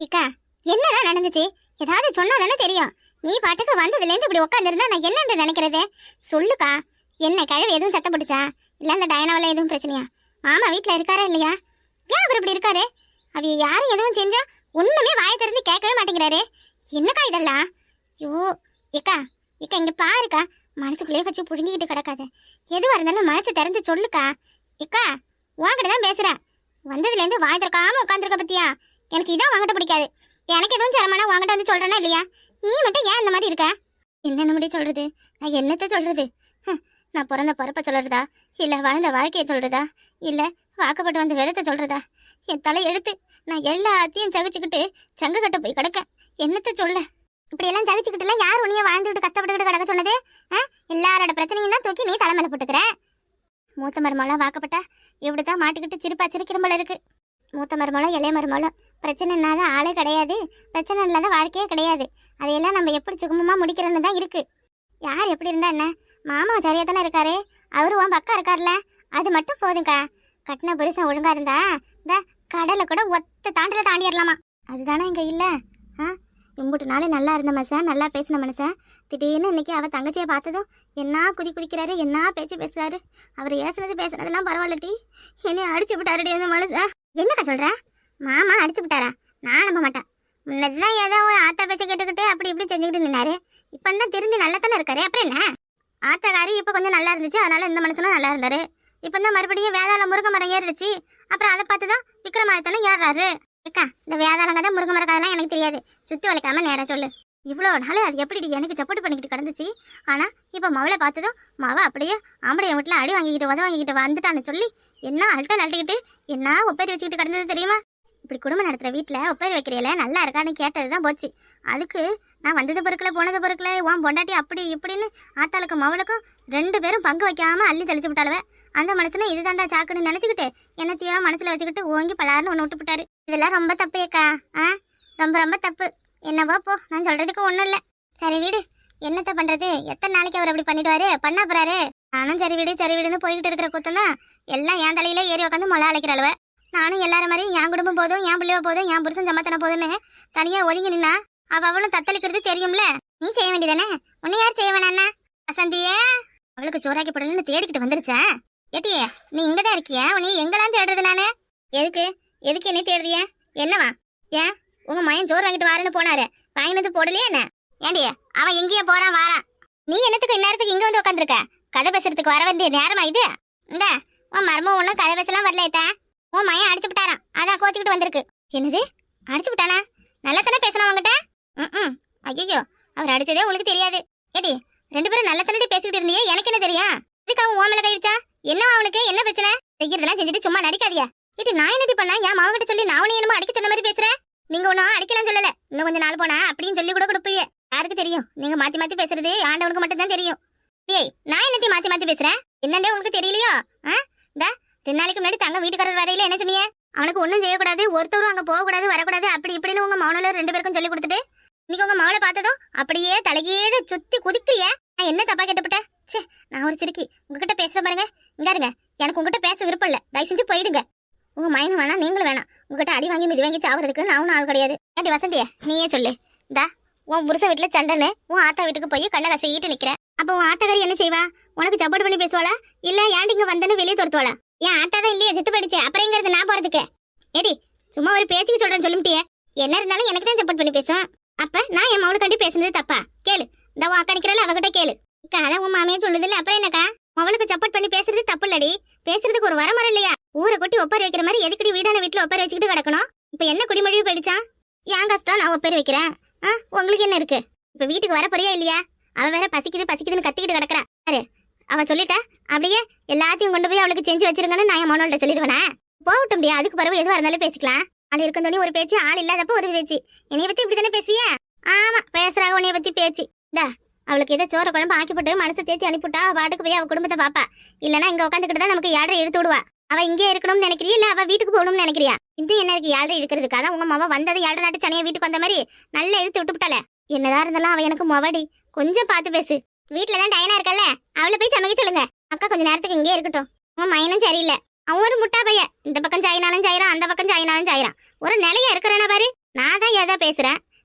இக்கா, என்னதான் நடந்துச்சு? ஏதாவது சொன்னா தானே தெரியும். நீ பாட்டுக்கு வந்ததுல இருந்து இப்படி உட்காந்துருந்தா நான் என்னன்னு நினைக்கிறது? சொல்லுக்கா. என்ன கிழவி எதுவும் சத்தம் பிடிச்சா? இல்ல அந்த டயனாவில எதுவும் பிரச்சனையா? மாமா வீட்டுல இருக்காரா இல்லையா? ஏன் அவர் இப்படி இருக்காரு? அவ யாரும் எதுவும் செஞ்சா ஒண்ணுமே வாயை திறந்து கேட்கவே மாட்டேங்கிறாரு. என்னக்கா இதெல்லாம்? ஐயோ, இக்கா, இக்கா இங்க பாருக்கா. மனசுக்குள்ளேயே வச்சு புடுங்கிக்கிட்டு கிடக்காத. எதுவா இருந்தாலும் மனசு திறந்து சொல்லுக்கா. இக்கா, உன்கிட்ட தான் பேசுறேன். வந்ததுல இருந்து வாய் திறக்காம உட்காந்துருக்க பத்தியா? எனக்கு இதான் வாங்கிட்ட பிடிக்காது. எனக்கு எதுவும் சிரமம்னா வாங்கிட்ட வந்து சொல்றேன்னா இல்லையா? நீ மட்டும் ஏன் இந்த மாதிரி இருக்க? என்ன முடி சொல்றது? நான் என்னத்த சொல்றது? நான் பிறந்த பிறப்ப சொல்றதா, இல்ல வாழ்ந்த வாழ்க்கைய சொல்றதா, இல்ல வாக்கப்பட்டு வந்த விதத்தை சொல்றதா? என் தலை எடுத்து நான் எல்லாத்தையும் சகிச்சுக்கிட்டு சங்கு கட்ட போய் கிடக்கேன். என்னத்த சொல்ல? இப்படி எல்லாம் சகிச்சுக்கிட்டுலாம் யார் உன்னைய வாழ்ந்துட்டு கஷ்டப்பட்டுக்கிட்டு கிடக்க சொன்னது? எல்லாரோட பிரச்சனையும் தான் தூக்கி நீ தலைமையில போட்டுக்கிற. மூத்த மருமலாம் வாக்கப்பட்டா இப்படித்தான் மாட்டிக்கிட்டு சிரிப்பா சிரிக்கிற போல இருக்கு. மூத்த மருமலம் இளைய மருமலம் பிரச்சனை இல்லாத ஆளே கிடையாது, பிரச்சனை இல்லாத வாழ்க்கையே கிடையாது. அதையெல்லாம் நம்ம எப்படி சுகமமா முடிக்கிறோன்னு தான் இருக்கு. யார் எப்படி இருந்தா என்ன? மாமா சரியா தானே இருக்காரு, அவரு உன் பக்கம் இருக்காருல்ல, அது மட்டும் போதுங்கக்கா. கட்டின புருஷன் ஒழுங்கா இருந்தா இந்த கடலை கூட ஒத்த தாண்டில தாண்டிடலாமா? அதுதானே இங்க இல்ல. இம்புட்டு நாளே நல்லா இருந்த மனுஷன், நல்லா பேசின மனுஷன், திடீர்னு இன்னைக்கு அவ தங்கச்சியை பார்த்ததும் என்ன குதிக்கிறாரு, என்ன பேச்சு பேசுறாரு. அவர் ஏசுனது பேசுனதெல்லாம் பரவாயில்லட்டி, என்னைய அடிச்சு விட்டாருடி அந்த மனுஷன். என்னக்கா சொல்ற? மாமா அடிச்சு விட்டாரா? நான் நம்ப மாட்டேன். முன்னதுதான் ஏதோ ஆத்தா பேச்ச கேட்டுக்கிட்டு அப்படி இப்படி செஞ்சுக்கிட்டு நின்னாரு. இப்ப தான் திருந்தி நல்லா தானே இருக்காரு. அப்புறம் என்ன? ஆத்தாக்காரி இப்ப கொஞ்சம் நல்லா இருந்துச்சு, அதனால இந்த மனுஷனும் நல்லா இருந்தாரு. இப்ப தான் மறுபடியும் வேதாள முருங்கை மரம் ஏறிடுச்சு. அப்புறம் அதை பார்த்துதான் விக்ரமாதித்தனும் ஏறாரு. அக்கா, இந்த வேதாளம் கதை முருங்கை மரம் கதைலாம் எனக்கு தெரியாது. சுத்தி வளைக்காம நேரம் சொல்லு. இவ்வளோ நாள் அது எப்படி எனக்கு சப்போர்ட் பண்ணிக்கிட்டு கிடந்துச்சு. ஆனா இப்ப மவளை பார்த்ததும் மவ அப்படியே ஆம்படைய வீட்டுல அடி வாங்கிக்கிட்டு வாங்கிக்கிட்டு வந்துட்டான்னு சொல்லி என்ன அழட்டிக்கிட்டு என்ன ஒப்பேரி வச்சுக்கிட்டு கிடந்தது தெரியுமா? இப்படி குடும்பம் நடத்துற வீட்டுல ஒப்பேரி வைக்கிறீல நல்லா இருக்கான்னு கேட்டதுதான் போச்சு. அதுக்கு நான் வந்தது பொருட்களை போனது பொருட்களை உன் பொண்டாட்டி அப்படி இப்படின்னு ஆத்தாளுக்கும் மவளுக்கும் 2 பேரும் பங்கு வைக்காம அள்ளி தெளிச்சு விட்டாளுவ. அந்த மனுஷனை இதுதாண்டா சாக்குன்னு நினைச்சுக்கிட்டு என்னத்தையோ மனசுல வச்சுக்கிட்டு ஓங்கி பலாருன்னு ஒன்று விட்டு விட்டாரு. இதெல்லாம் ரொம்ப தப்பு ஏக்கா. ரொம்ப ரொம்ப தப்பு. என்னவோ போ, நான் சொல்றதுக்கு ஒன்றும் இல்லை. சரி வீடு, என்னத்த பண்றது? எத்தனை நாளைக்கு அவர் அப்படி பண்ணிடுவாரு, பண்ணா போறாரு. நானும் சரி வீடுன்னு போய்கிட்டு இருக்கிற கூத்தம்தான் எல்லாம் என் தலையில ஏறி உட்காந்து மொளை அழைக்கிற அளவு. நானும் எல்லாரும் மாதிரி என் குடும்பம் போதும், என் பிள்ளைவ போதும், என் புருஷன் சமத்தனை போதுன்னு தனியா ஒதுங்கி நின்னா அவளும் தத்தளிக்கிறது தெரியும்ல. நீ செய்ய வேண்டியதானே? உன்னை யார் செய்ய வேணாண்ணா? வசந்தியே அவளுக்கு சோறாக்கி போடணும்னு தேடிக்கிட்டு வந்துருச்சேன். ஏட்டியே, நீ இங்கதான் இருக்கிய? உன்னை எங்கெல்லாம் தேடுறது நானு? எதுக்கு என்ன தேடுறிய? என்னவா? ஏன் உங்க மயன் சோறு வாங்கிட்டு வாரேன்னு போனாரு, வாங்கினது போடலையே என்ன? ஏண்டிய அவன் எங்கேயே போறான் வாரான். நீ என்னத்துக்கு இந்நேரத்துக்கு இங்க வந்து உட்காந்துருக்க? கதை பேசுறதுக்கு வர வேண்டிய நேரமா இது? இந்த உன் மர்மம் ஒன்னும் கதை பேசலாம் வரல. உன் மயன் அடிச்சு விட்டாரான், அதான் கோச்சிக்கிட்டு வந்திருக்கு. என்னது அடிச்சு விட்டானா? நல்லா தானே பேசினா அவங்ககிட்ட? ஐயோ, அவர் அடிச்சதே உங்களுக்கு தெரியாது. ஏடி 2 பேரும் நல்ல தானே பேசிக்கிட்டு இருந்தியே, எனக்கு என்ன தெரியும்? இதுக்கு அவன் ஓமல கை வச்சா என்னவா? அவனுக்கு என்ன பிரச்சனை? செய்யறதெல்லாம் செஞ்சுட்டு சும்மா நடிக்காதியா. இது நான் என்னடி பண்ணா? என் மாவகிட்ட சொல்லி நான் உன்னை என்னமோ அடிக்க சொன்ன மாதிரி பேசுறேன். நீங்க ஒன்னும் அடிக்கலாம் சொல்லல, இன்னும் கொஞ்சம் நாள் போனா அப்படின்னு சொல்லி கூட கொடுப்பீங்க. யாருக்கு தெரியும்? நீங்க மாத்தி மாத்தி பேசுறது ஆண்டவனுக்கு மட்டும் தான் தெரியும். ஏய், நான் என்னடி மாத்தி மாத்தி பேசுறேன்? என்னண்டே உங்களுக்கு தெரியலையோ? இந்த 2 நாளைக்கு முன்னாடி தங்க வீட்டுக்காரர் வரையில என்ன சொன்னீங்க? அவனுக்கு ஒன்றும் செய்யக்கூடாது, ஒருத்தரும் அங்க போகக்கூடாது, வரக்கூடாது, அப்படி இப்படின்னு உங்க மௌனல 2 பேருக்கும் சொல்லி கொடுத்துட்டு இன்னைக்கு உங்க மவளை பார்த்ததும் அப்படியே தலைகீழ சுத்தி குதிக்கிறிய. நான் என்ன தப்பா கேட்டுப்பட்டேன்? சே, நான் ஒரு சிரிக்கி உங்ககிட்ட பேசுற பாருங்க. இங்க இருங்க, எனக்கு உங்ககிட்ட பேச விருப்பம் இல்ல, தயவு செஞ்சு போயிடுங்க. உங்க மயனும் வேணாம், நீங்களும் வேணாம். உங்ககிட்ட அடி வாங்கி மிதி வாங்கி சாவறதுக்கு நான் ஒன்றும் ஆள் கிடையாது. ஏன்டி வசந்திய, நீயே சொல்லு. இந்தா உன் புருஷ வீட்டுல சண்டைன்னு உன் ஆத்தா வீட்டுக்கு போய் கண்ணை கசையிட்டு நிக்கிறேன். அப்ப உன் ஆத்தாக்காரி என்ன செய்வா? உனக்கு சப்போர்ட் பண்ணி பேசுவாளா, இல்ல ஏன்டி இங்க வந்தேன்னு வெளியே துரத்துவாளா? என் ஆட்டாதான் இல்லையே, செத்து போயிடுச்சு, அப்புறம் எங்க இருந்து நான் போறதுக்கு? ஏடி சும்மா ஒரு பேச்சுக்கு சொல்றேன்னு சொல்லிட்டியே. என்ன இருந்தாலும் எனக்கு தான் சப்போர்ட் பண்ணி பேசும். அப்ப நான் என் மவளுக்காண்டி பேசுனது தப்பா? கேளு, இந்த உன் அக்கா நிக்கிறல அவகிட்ட கேளு. அதான் உன் மாமியா சொல்லுது இல்ல, அப்புறம் என்னக்கா? அவளுக்கு சப்போர்ட் பண்ணி பேசுறது தப்பு இல்லடி. பேசுறதுக்கு ஒரு வரமுறை இல்லையா? ஊரை கொட்டி ஒப்பாரி வைக்கிற மாதிரி எதுக்கடி வீடான வீட்டுல ஒப்பாரி வச்சுக்கிட்டு கிடக்கணும்? இப்ப என்ன குடிமொழி போயிடுச்சா? என் கஷ்டம் நான் ஒப்பாரி வைக்கிறேன், உங்களுக்கு என்ன இருக்கு? இப்ப வீட்டுக்கு வர போறியா இல்லையா? அவ வேற பசிக்குதுன்னு கத்திக்கிட்டு கிடக்குறா. அவன் சொல்லிட்டா அப்படியே எல்லாத்தையும் கொண்டு போய் அவளுக்கு செஞ்சு வச்சிருங்கன்னு நான் என் மனோட சொல்லிடுவேனா? போகட்டும் முடியா, அதுக்கு பிறகு எதுவா இருந்தாலும் பேசிக்கலாம். அது இருக்கும் தோணி ஒரு பேச்சு, ஆள் இல்லாதப்ப ஒரு பேச்சு. என்னைய பத்தி இப்படி தானே பேசுவியா? ஆமா, பேசுறாங்க உன்னைய பத்தி பேச்சு. இந்தா அவளுக்கு ஏதோ சோற குழம்பு ஆக்கி போட்டு மனசை தேத்தி அனுப்பிவிட்டா அவ பாட்டுக்கு போய் அவ குடும்பத்தை பாப்பா. இல்லன்னா இங்க உட்காந்துக்கிட்டு தான் நமக்கு 7:30 இழுத்து விடுவா. அவ இங்கே இருக்கணும்னு நினைக்கிறியா, இல்ல அவ வீட்டுக்கு போகணும்னு நினைக்கிறியா? இது என்ன இருக்கு 7:30 இழுக்கிறதுக்காக? உங்க மாவ வந்தது 7:30 நாட்டு தனியா வீட்டுக்கு வந்த மாதிரி நல்லா இழுத்து விட்டுவிட்டால. என்னதான் இருந்தாலும் அவ எனக்கு மொவடி, கொஞ்சம் பார்த்து பேசு. வீட்டுலதான் டயனா இருக்கல்ல, அவளை போய் சமைக்க சொல்லுங்க. அக்கா கொஞ்ச நேரத்துக்கு இங்கே இருக்கட்டும். உன் மையனும் சரியில்லை, அவன் ஒரு முட்டா பையன். இந்த பக்கம் சாயினாலும் சாயிரான், அந்த பக்கம் சாயினாலும் சாயிரான். ஒரு நிலையா இருக்கிறானா பாரு. நான் தான் ஒழுங்கா பேசுறேன்.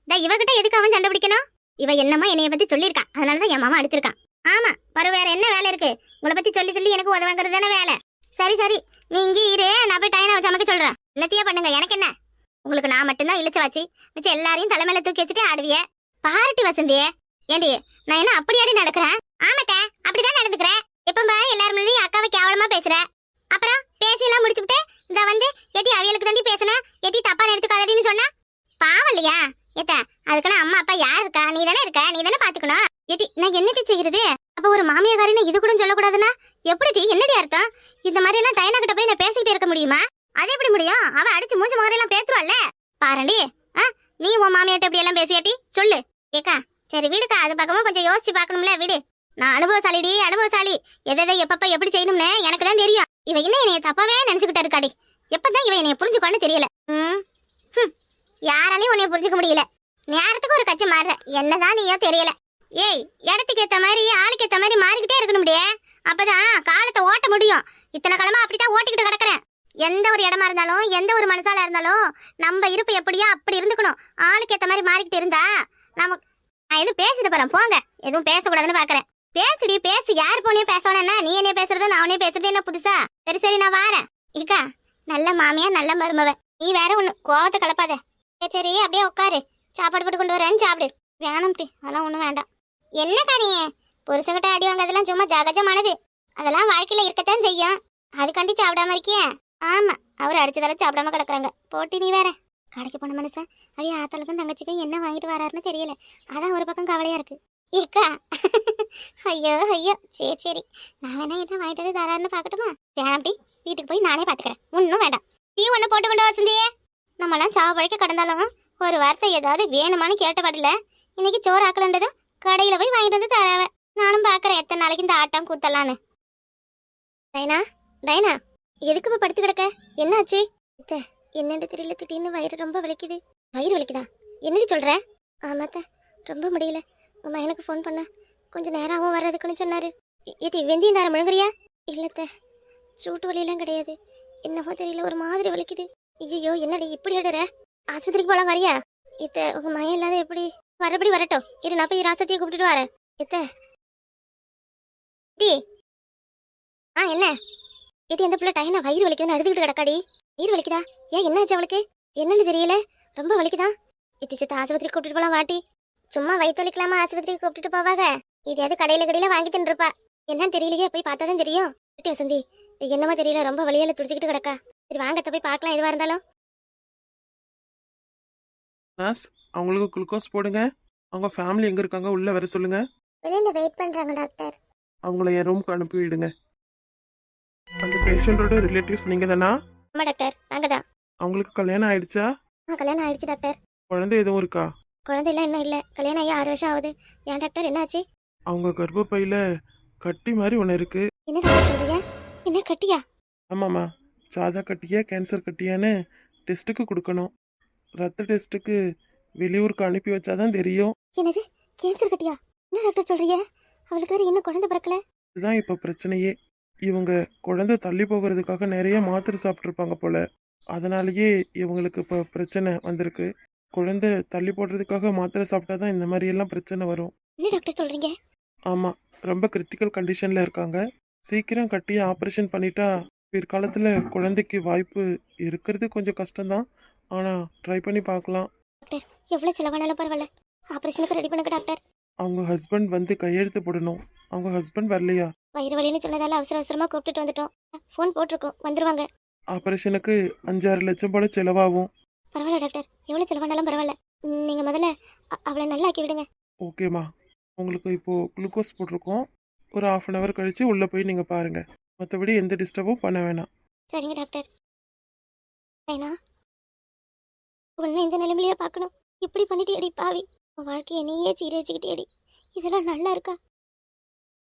இவகிட்ட எதுக்கு அவன் சண்டை பிடிக்கணும்? இவ என்னமா என்னைய பத்தி சொல்லியிருக்கான், அதனாலதான் என் மாமா அடிச்சிருக்கான். ஆமா, வேற என்ன வேலை இருக்கு? உங்களை பத்தி சொல்லி சொல்லி எனக்கு உதவாங்கிறது தானே வேலை. சரி சரி, நீ இங்கே இரு, நான் போய் டைனா வச்சு அமைக்க சொல்றேன். என்னத்தையே பண்ணுங்க, எனக்கு என்ன? உங்களுக்கு நான் மட்டும்தான் இழிச்ச வச்சு மிச்சம் எல்லாரையும் தலைமையில தூக்கி வச்சுட்டு ஆடுவிய. பாரட்டி வசந்தியே. ஏண்டி நான் என்ன அப்படியாடி நடக்கிறேன்? ஆமாட்ட, அப்படிதான் நடந்துக்கிறேன். எப்ப எல்லாரும் முன்னாடி அக்காவை கேவலமா பேசுற. அப்புறம் பேசியெல்லாம் முடிச்சுட்டு இந்த வந்து எட்டி அவியலுக்கு தாண்டி பேசுனேன், எட்டி தப்பா எடுத்துக்காதடின்னு சொன்னா பாவம் இல்லையா? ஏத்த அதுக்குன்னு அம்மா அப்பா யார் இருக்கா? நீ தானே இருக்க, நீ தானே பாத்துக்கணும். எட்டி நான் என்னடி செய்கிறது? அப்ப ஒரு மாமியாரின்னு இது கூட சொல்லக்கூடாதுன்னா எப்படி? என்னடி அர்த்தம்? இந்த மாதிரி எல்லாம் டைனா கிட்ட போய் நான் பேசிக்கிட்டு இருக்க முடியுமா? அது எப்படி முடியும்? அவ அடிச்சு மூஞ்சி முகரையெல்லாம் பேசுவாள்ல. பாருடி, நீ உன் மாமியாட்ட இப்படி எல்லாம் பேசியாட்டி சொல்லு. ஏக்கா சரி விடுக்கா, அது பக்கமும் கொஞ்சம் யோசிச்சு பாக்கணும்ல, விடு. நான் அனுபவசாலிடி, அனுபவசாலி. எதை எப்பப்ப எப்படி செய்யணும்னு எனக்கு தான் தெரியும். இவ என்ன என்னைய தப்பாவே நினைச்சுக்கிட்டு இருக்காடி. எப்பதான் இவ என்னைய புரிஞ்சுக்கோன்னு தெரியல. யாராலையும் உன்னைய புரிஞ்சுக்க முடியல. நேரத்துக்கு ஒரு கட்சி மாறுற, என்னதான் நீயோ தெரியல. ஏய், இடத்துக்கு ஏத்த மாதிரி ஆளுக்கு ஏத்த மாதிரி மாறிக்கிட்டே இருக்கணும் முடியே, அப்பதான் காலத்தை ஓட்ட முடியும். இத்தனை காலமா அப்படித்தான் ஓட்டிக்கிட்டு கிடக்குறேன். எந்த ஒரு இடமா இருந்தாலும் எந்த ஒரு மனசால இருந்தாலும் நம்ம இருப்பு எப்படியோ அப்படி இருந்துக்கணும். ஆளுக்கு ஏத்த மாதிரி மாறிக்கிட்டு இருந்தா நமக்கு. நான் எதுவும் பேசிட்டு போறேன், போங்க. எதுவும் பேசக்கூடாதுன்னு பாக்குறேன். பேசுடி பேசு, யார் போனே பேசணும்னா நீ என்ன பேசுறது நான் உனே பேசுறது என்ன புதுசா? சரி சரி நான் வாரேன். இக்கா நல்ல மாமியா நல்ல மருமவ, நீ வேற ஒண்ணு கோவத்தை கலப்பாத. சரி அப்படியே உட்காரு, சாப்பாடு போட்டு கொண்டு வரேன்னு சாப்பிடு. வேணும்டி, அதெல்லாம் ஒண்ணும் வேண்டாம். என்னக்கா நீ புருஷங்கிட்ட அடி வாங்கறதெல்லாம் சும்மா ஜகஜமானது, அதெல்லாம் வாழ்க்கையில இருக்கத்தான் செய்யும். அதுக்காண்டி சாப்பிடாம இருக்கிய? ஆமா, அவர் அடிச்சதால சாப்பிடாம கிடக்குறாங்க. போட்டி நீ வேற. கடைக்கு போன மனுஷன் அவைய ஆத்தாளுக்கும் தங்கச்சிக்கும் என்ன வாங்கிட்டு வராருன்னு தெரியல, அதான் ஒரு பக்கம் கவலையா இருக்கு. இருக்கா? ஐயோ ஐயோ, சரி சரி, நான் வேணா என்ன வாங்கிட்டு வந்து தராருன்னு பாக்கட்டுமா? வேணாம்டி, வீட்டுக்கு போய் நானே பாத்துக்கிறேன், ஒன்னும் வேண்டாம். டீ ஒண்ணு போட்டு கொண்டு வசந்தியே. நம்மளாம் சாவ பழைக்க கடந்தாலும் ஒரு வார்த்தை ஏதாவது வேணுமான்னு கேட்ட பாடல. இன்னைக்கு சோறு ஆக்கலன்றதும் கடையில போய் வாங்கிட்டு வந்து தராவ. நானும் பாக்குறேன் எத்தனை நாளைக்கு இந்த ஆட்டம் கூத்தலான்னு. டைனா டைனா, எதுக்கு இப்ப படுத்து கிடக்க? என்னாச்சு? என்னன்னு தெரியல, திடீர்னு வயிறு ரொம்ப வலிக்குது. வயிறு வலிக்குதா? என்னடி சொல்ற? ஆமாத்த, ரொம்ப முடியல. உங்க எனக்கு ஃபோன் பண்ண கொஞ்சம் நேரமும் வர்றதுக்குன்னு சொன்னாரு. ஏட்டி வெந்தயம் தாரம் முழுங்குறியா? இல்லத்த, சூட்டு வலியெல்லாம் கிடையாது, என்னவோ தெரியல ஒரு மாதிரி வலிக்குது. ஐயோ என்னடி இப்படி எடுற? ஆஸ்பத்திரிக்கு போலாம் வரியா? உங்க மயம் இல்லாத எப்படி? வரபடி வரட்டும், இரு நான் போய் ராசத்தியை கூப்பிட்டுட்டு வரேன். என்ன ஏட்டி, அந்த பிள்ளை டைனா வயிறு வலிக்குதுன்னு அழுதுகிட்டு கிடக்காடி. வயிறு வலிக்குதா? ஏன் என்னாச்சு அவளுக்கு? என்னன்னு தெரியல, ரொம்ப வலிக்குதா? இட்டி சித்த ஆஸ்பத்திரிக்கு கூப்பிட்டு போலாம் வாட்டி. சும்மா வயிற்று வலிக்கலாமா ஆஸ்பத்திரிக்கு கூப்பிட்டு போவாங்க? இதையாவது கடையில வாங்கி தின்றுப்பா. என்னன்னு தெரியலையே, போய் பார்த்தாதான் தெரியும். ஏட்டி வசந்தி, என்னமா தெரியல, ரொம்ப வலியால துடிச்சுக்கிட்டு கிடக்கா. சரி வாங்கத்த போய் பார்க்கலாம் எதுவா இருந்தாலும். அவங்களுக்கு குளுக்கோஸ் போடுங்க. அவங்க ஃபேமிலி எங்க இருக்காங்க, உள்ள வர சொல்லுங்க. வெளியில வெயிட் பண்றாங்க டாக்டர். அவங்கள என் ரூமுக்கு அனுப்பி விடுங்க. அந்த பேஷண்டோட ரிலேட்டிவ்ஸ் நீங்க தானா? ஆமா டாக்டர், நாங்க தான். அவங்களுக்கு கல்யாணம் ஆயிடுச்சா? கல்யாணம் ஆயிடுச்சு டாக்டர். குழந்தை எதுவும் இருக்கா? குழந்தை எல்லாம் இன்னும் இல்ல, கல்யாணம் ஆகி 6 வருஷம் ஆகுது. ஏன் டாக்டர் என்னாச்சு? அவங்க கர்ப்பப்பையில கட்டி மாதிரி ஒன்று இருக்கு. என்ன டாக்டர் சொல்றீங்க? என்ன கட்டியா? ஆமாம்மா, சாதா கட்டியா கேன்சர் கட்டியான்னு டெஸ்ட்டுக்கு கொடுக்கணும். ரத்த டெஸ்ட்டுக்கு வெளியூருக்கு அனுப்பி வச்சாதான் தெரியும். என்னது, கேன்சர் கட்டியா? என்ன டாக்டர் சொல்றீங்க? அவளுக்கு வேற இன்னும் குழந்தை பிறக்கல. இதுதான் இப்ப பிரச்சனையே. இவங்க குழந்தை தள்ளி போகிறதுக்காக நிறைய மாத்திரை சாப்பிட்ருப்பாங்க போல, அதனாலயே இவங்களுக்கு இப்போ பிரச்சனை வந்திருக்கு. குழந்தை தள்ளி போடுறதுக்காக மாத்திரை சாப்பிட்டாதான் இந்த மாதிரி எல்லாம் பிரச்சனை வரும். என்ன டாக்டர் சொல்றீங்க? ஆமா, ரொம்ப கிரிட்டிக்கல் கண்டிஷன்ல இருக்காங்க. சீக்கிரம் கட்டி ஆப்ரேஷன் பண்ணிட்டா பிற்காலத்துல குழந்தைக்கு வாய்ப்பு இருக்கிறது கொஞ்சம் கஷ்டம்தான், ஆனா ட்ரை பண்ணி பார்க்கலாம். டாக்டர் எவ்வளவு செலவானாலும் பரவாயில்ல, ஆபரேஷனுக்கு ரெடி பண்ணுங்க டாக்டர். அவங்க ஹஸ்பண்ட் வந்து கையெழுத்து போடணும். அவங்க ஹஸ்பண்ட் வரலையா? வயிறு வலின்னு சொன்னதால அவசரமா கூப்பிட்டுட்டு வந்துட்டோம். ஃபோன் போட்டிருக்கோம், வந்துருவாங்க. ஆபரேஷனுக்கு 5-6 லட்சம் போல செலவாகும். பரவாயில்ல டாக்டர், எவ்வளவு செலவானாலும் பரவாயில்ல. நீங்க முதல்ல அவளை நல்லா ஆக்கி விடுங்க. ஓகேம்மா, உங்களுக்கு இப்போ குளுக்கோஸ் போட்டிருக்கோம். ஒரு 1/2 hour கழிச்சு உள்ள போய் நீங்க பாருங்க. மற்றபடி எந்த டிஸ்டர்பும் பண்ண வேணாம். சரிங்க டாக்டர். ஏன்னா உன்னை இந்த நிலைமையிலேயே பார்க்கணும். இப்படி பண்ணிட்டு அடி பாவி, உன் வாழ்க்கையை நீயே சீரழிச்சுக்கிட்டே அடி. இதெல்லாம் நல்லா இருக்கா?